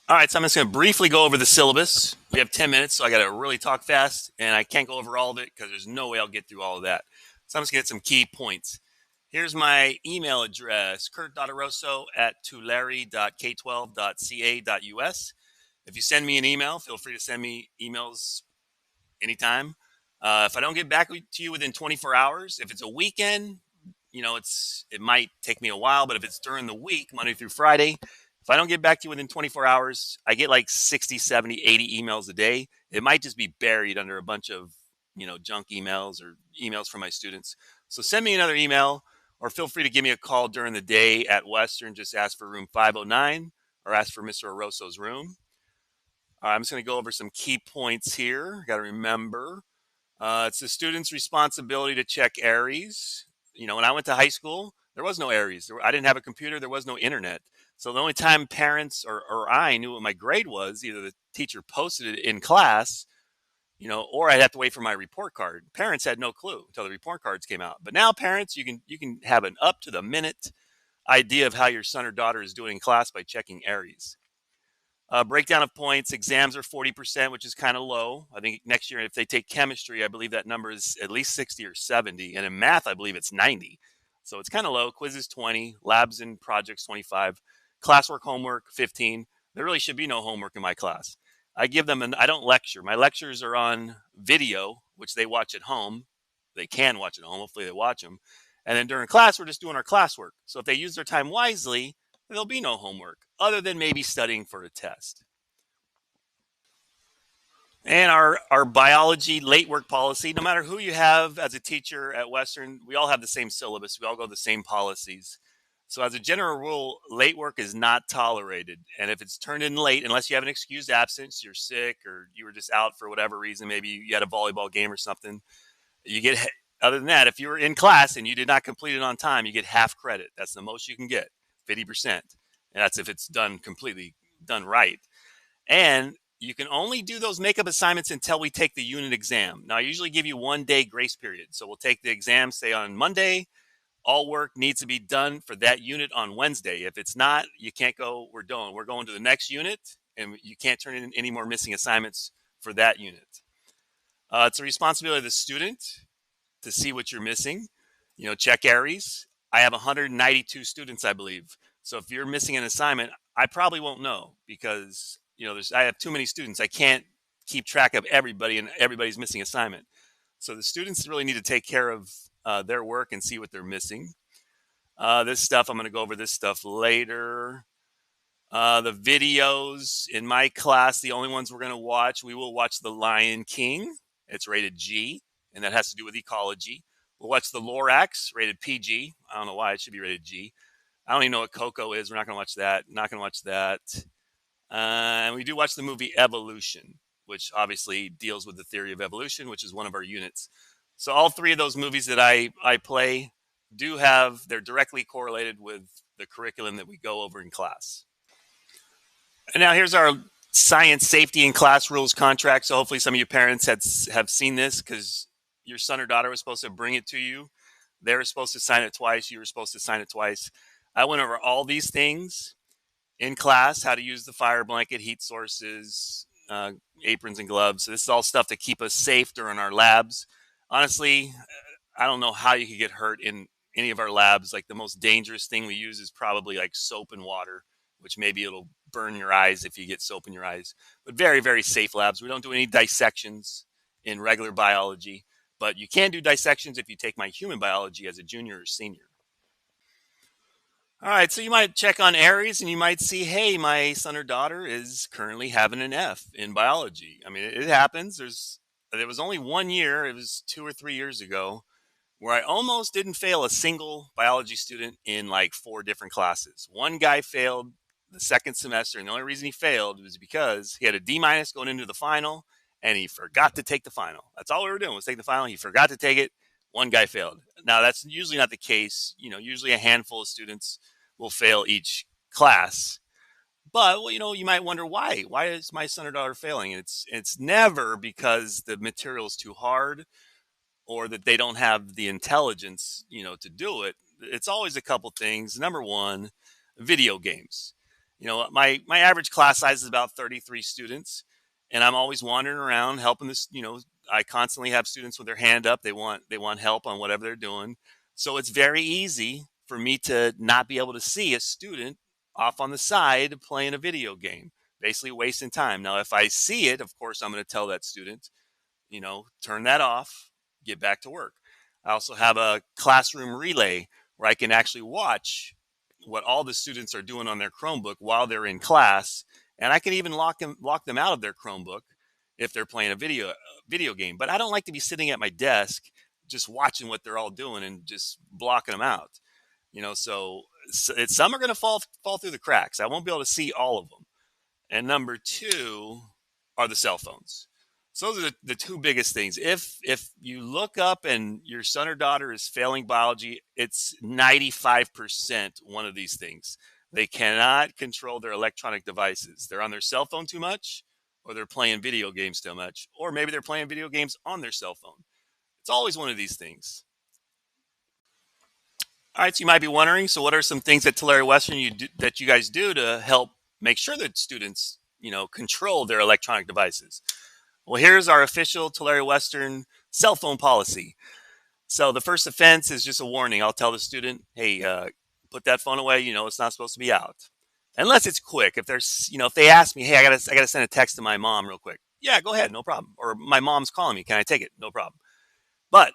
All right, so I'm just going to briefly go over the syllabus. We have 10 minutes, so I got to really talk fast, and I can't go over all of it because there's no way I'll get through all of that. So I'm just going to get some key points. Here's my email address, kurt.aroso at tulare.k12.ca.us. If you send me an email, feel free to send me emails anytime. If I don't get back to you within 24 hours, if it's a weekend, it might take me a while, but if it's during the week, Monday through Friday, if I don't get back to you within 24 hours, I get like 60, 70, 80 emails a day. It might just be buried under a bunch of, junk emails or emails from my students. So send me another email or feel free to give me a call during the day at Western. Just ask for room 509 or ask for Mr. Aroso's room. I'm just going to go over some key points here. Got to remember it's the student's responsibility to check ARIES. When I went to high school, there was no ARIES. I didn't have a computer. There was no internet. So the only time parents or I knew what my grade was, either the teacher posted it in class, or I'd have to wait for my report card. Parents had no clue until the report cards came out. But now parents, you can have an up to the minute idea of how your son or daughter is doing in class by checking ARIES. Breakdown of points, exams are 40%, which is kind of low. I think next year, if they take chemistry, I believe that number is at least 60 or 70. And in math, I believe it's 90. So it's kind of low. Quizzes 20, labs and projects 25, classwork, homework 15. There really should be no homework in my class. I don't lecture. My lectures are on video, which they watch at home. They can watch at home. Hopefully they watch them. And then during class, we're just doing our classwork. So if they use their time wisely, there'll be no homework other than maybe studying for a test. And our biology late work policy, no matter who you have as a teacher at Western, we all have the same syllabus. We all go the same policies. So as a general rule, late work is not tolerated. And if it's turned in late, unless you have an excused absence, you're sick or you were just out for whatever reason, maybe you had a volleyball game or something, you get, other than that, if you were in class and you did not complete it on time, you get half credit. That's the most you can get, 50%. And that's if it's done completely done right. And you can only do those makeup assignments until we take the unit exam. Now, I usually give you 1 day grace period. So we'll take the exam, say on Monday. All work needs to be done for that unit on Wednesday. If it's not, you can't go. We're done. We're going to the next unit, and you can't turn in any more missing assignments for that unit. It's a responsibility of the student to see what you're missing. Check ARIES. I have 192 students, I believe. So if you're missing an assignment, I probably won't know because I have too many students. I can't keep track of everybody, and everybody's missing assignment. So the students really need to take care of their work and see what they're missing. This stuff, I'm going to go over this stuff later. The videos in my class, the only ones we're going to watch, we will watch The Lion King. It's rated G, and that has to do with ecology. We'll watch The Lorax, rated PG. I don't know why it should be rated G. I don't even know what Coco is. We're not going to watch that. Not going to watch that. And we do watch the movie Evolution, which obviously deals with the theory of evolution, which is one of our units. So all three of those movies that I play they're directly correlated with the curriculum that we go over in class. And now here's our science safety and class rules contract. So hopefully some of you parents have seen this because your son or daughter was supposed to bring it to you. They were supposed to sign it twice. You were supposed to sign it twice. I went over all these things in class, how to use the fire blanket, heat sources, aprons and gloves. So this is all stuff to keep us safe during our labs. Honestly, I don't know how you could get hurt in any of our labs. Like the most dangerous thing we use is probably like soap and water, which maybe it'll burn your eyes if you get soap in your eyes. But very, very safe labs. We don't do any dissections in regular biology, but you can do dissections if you take my human biology as a junior or senior. All right, so you might check on ARIES and you might see, hey, my son or daughter is currently having an F in biology. I mean, it happens. There was only 1 year, it was 2 or 3 years ago, where I almost didn't fail a single biology student in like 4 different classes. One guy failed the second semester, and the only reason he failed was because he had a D minus going into the final, and he forgot to take the final. That's all we were doing was take the final. He forgot to take it. One guy failed. Now that's usually not the case. Usually a handful of students will fail each class. But well, you might wonder why. Why is my son or daughter failing? It's never because the material is too hard or that they don't have the intelligence, to do it. It's always a couple things. Number one, video games. My average class size is about 33 students, and I'm always wandering around helping this. I constantly have students with their hand up. They want help on whatever they're doing. So it's very easy for me to not be able to see a student off on the side playing a video game, basically wasting time. Now, if I see it, of course, I'm going to tell that student, turn that off, get back to work. I also have a classroom relay where I can actually watch what all the students are doing on their Chromebook while they're in class, and I can even lock them out of their Chromebook if they're playing a video game. But I don't like to be sitting at my desk just watching what they're all doing and just blocking them out. Some are going to fall through the cracks. I won't be able to see all of them. And number two are the cell phones. So those are the two biggest things. If you look up and your son or daughter is failing biology, it's 95% one of these things. They cannot control their electronic devices. They're on their cell phone too much, or they're playing video games too much, or maybe they're playing video games on their cell phone. It's always one of these things. All right, so you might be wondering, so what are some things at Tulare Western that you guys do to help make sure that students, control their electronic devices? Well, here's our official Tulare Western cell phone policy. So the first offense is just a warning. I'll tell the student, hey, put that phone away. It's not supposed to be out. Unless it's quick. If they ask me, hey, I gotta send a text to my mom real quick. Yeah, go ahead, no problem. Or my mom's calling me. Can I take it? No problem. But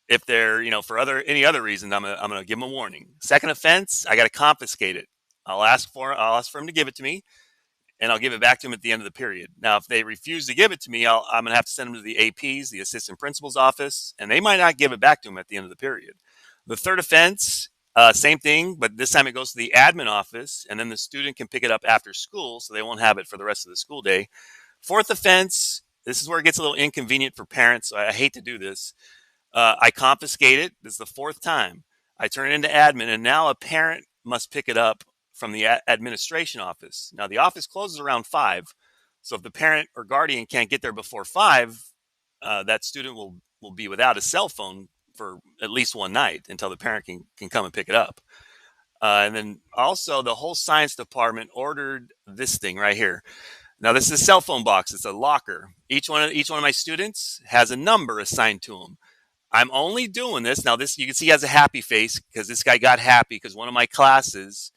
if they're, for any other reason, I'm gonna give them a warning. Second offense, I gotta confiscate it. I'll ask for him to give it to me, and I'll give it back to them at the end of the period. Now, if they refuse to give it to me, I'm going to have to send them to the APs, the assistant principal's office, and they might not give it back to them at the end of the period. The third offense, same thing, but this time it goes to the admin office, and then the student can pick it up after school, so they won't have it for the rest of the school day. Fourth offense, this is where it gets a little inconvenient for parents. So I hate to do this. I confiscate it. This is the fourth time. I turn it into admin, and now a parent must pick it up from the administration office. Now, the office closes around 5. So if the parent or guardian can't get there before 5, that student will be without a cell phone for at least one night until the parent can come and pick it up. And then also the whole science department ordered this thing right here. Now, this is a cell phone box. It's a locker. Each one of my students has a number assigned to them. I'm only doing this. Now, this, you can see, he has a happy face because this guy got happy because one of my classes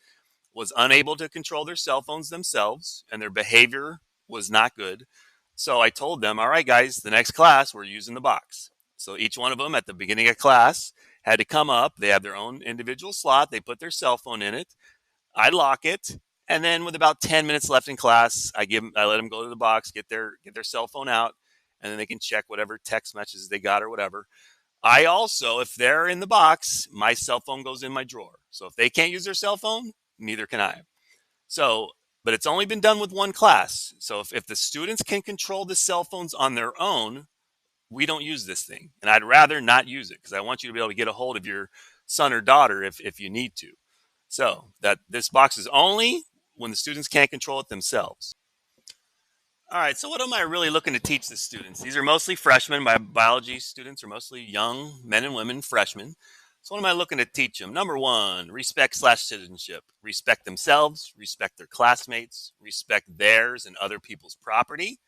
was unable to control their cell phones themselves and their behavior was not good. So I told them, all right, guys, the next class, we're using the box. So each one of them at the beginning of class had to come up. They have their own individual slot. They put their cell phone in it. I lock it. And then with about 10 minutes left in class, I let them go to the box, get their cell phone out, and then they can check whatever text messages they got or whatever. I also, if they're in the box, my cell phone goes in my drawer. So if they can't use their cell phone, neither can I. So, but it's only been done with one class. So if the students can control the cell phones on their own, we don't use this thing. And I'd rather not use it because I want you to be able to get a hold of your son or daughter if you need to. So that this box is only when the students can't control it themselves. All right, so what am I really looking to teach the students? These are mostly freshmen. My biology students are mostly young men and women, freshmen. So what am I looking to teach them? Number one, respect/citizenship. Respect themselves, respect their classmates, respect theirs and other people's property.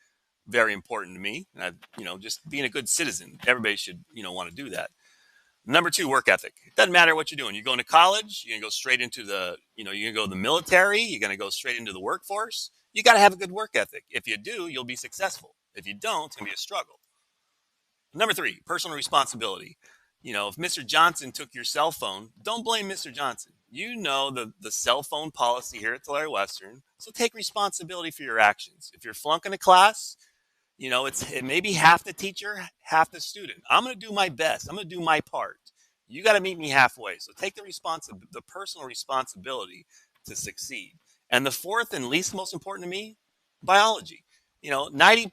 Very important to me. And just being a good citizen. Everybody should, want to do that. Number two, work ethic. It doesn't matter what you're doing. You're going to college, you're going to go straight into you're going to go to the military, you're going to go straight into the workforce. You got to have a good work ethic. If you do, you'll be successful. If you don't, it's going to be a struggle. Number three, personal responsibility. If Mr. Johnson took your cell phone, don't blame Mr. Johnson. You know the cell phone policy here at Tulare Western, so take responsibility for your actions. If you're flunking a class, it may be half the teacher, half the student. I'm going to do my best. I'm going to do my part. You got to meet me halfway. So take the personal responsibility to succeed. And the fourth and least most important to me, biology. 90+%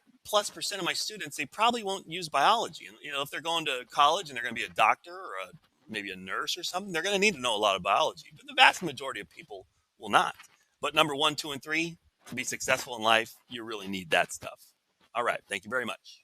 of my students, they probably won't use biology. And, if they're going to college and they're going to be a doctor or maybe a nurse or something, they're going to need to know a lot of biology. But the vast majority of people will not. But number 1, 2, and 3, to be successful in life, you really need that stuff. All right. Thank you very much.